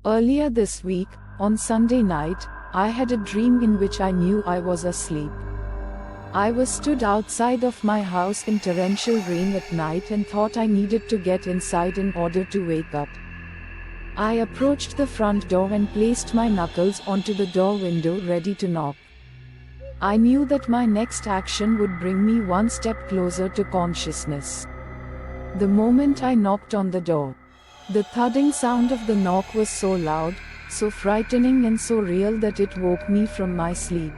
Earlier this week, on Sunday night, I had a dream in which I knew I was asleep. I was stood outside of my house in torrential rain at night and thought I needed to get inside in order to wake up. I approached the front door and placed my knuckles onto the door window ready to knock. I knew that my next action would bring me one step closer to consciousness. The moment I knocked on the door, the thudding sound of the knock was so loud, so frightening and so real that it woke me from my sleep.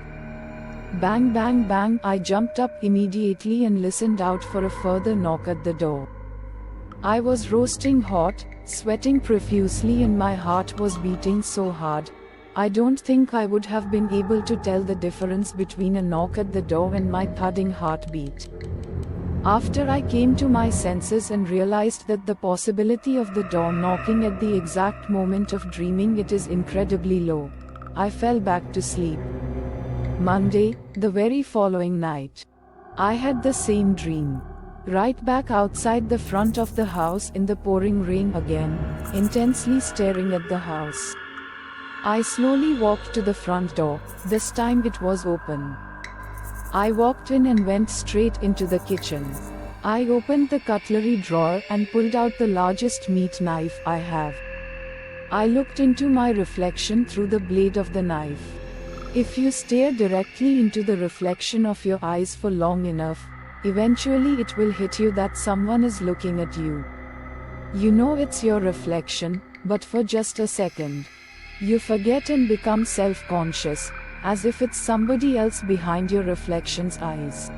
Bang bang bang, I jumped up immediately and listened out for a further knock at the door. I was roasting hot, sweating profusely and my heart was beating so hard. I don't think I would have been able to tell the difference between a knock at the door and my thudding heartbeat. After I came to my senses and realized that the possibility of the door knocking at the exact moment of dreaming it is incredibly low, I fell back to sleep. Monday, the very following night, I had the same dream. Right back outside the front of the house in the pouring rain again, intensely staring at the house. I slowly walked to the front door, this time it was open. I walked in and went straight into the kitchen. I opened the cutlery drawer and pulled out the largest meat knife I have. I looked into my reflection through the blade of the knife. If you stare directly into the reflection of your eyes for long enough, eventually it will hit you that someone is looking at you. You know it's your reflection, but for just a second, you forget and become self-conscious, as if it's somebody else behind your reflection's eyes.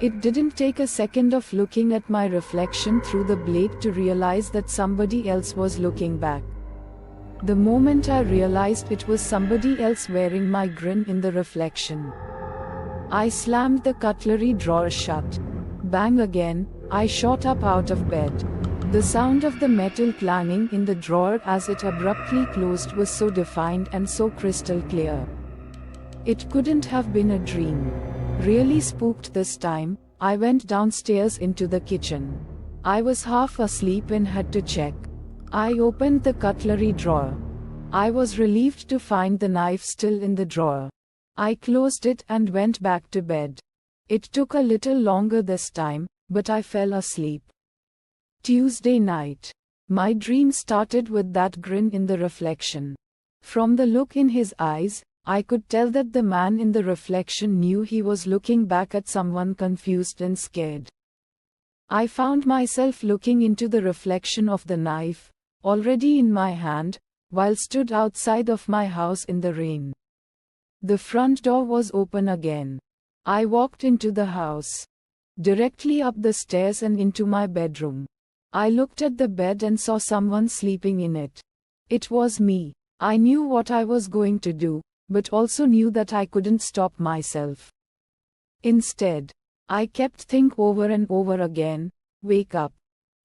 It didn't take a second of looking at my reflection through the blade to realize that somebody else was looking back. The moment I realized it was somebody else wearing my grin in the reflection, I slammed the cutlery drawer shut. Bang again, I shot up out of bed. The sound of the metal clanging in the drawer as it abruptly closed was so defined and so crystal clear. It couldn't have been a dream. Really spooked this time, I went downstairs into the kitchen. I was half asleep and had to check. I opened the cutlery drawer. I was relieved to find the knife still in the drawer. I closed it and went back to bed. It took a little longer this time, but I fell asleep. Tuesday night. My dream started with that grin in the reflection. From the look in his eyes, I could tell that the man in the reflection knew he was looking back at someone confused and scared. I found myself looking into the reflection of the knife, already in my hand, while stood outside of my house in the rain. The front door was open again. I walked into the house, directly up the stairs and into my bedroom. I looked at the bed and saw someone sleeping in it. It was me. I knew what I was going to do, but also knew that I couldn't stop myself. Instead, I kept thinking over and over again, wake up.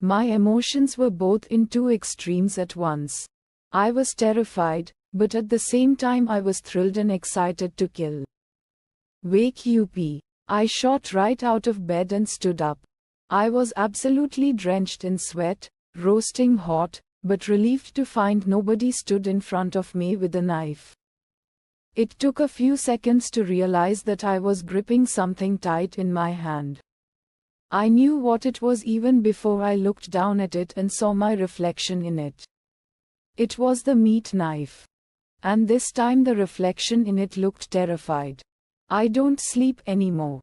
My emotions were both in two extremes at once. I was terrified, but at the same time I was thrilled and excited to kill. Wake up. I shot right out of bed and stood up. I was absolutely drenched in sweat, roasting hot, but relieved to find nobody stood in front of me with a knife. It took a few seconds to realize that I was gripping something tight in my hand. I knew what it was even before I looked down at it and saw my reflection in it. It was the meat knife. And this time the reflection in it looked terrified. I don't sleep anymore.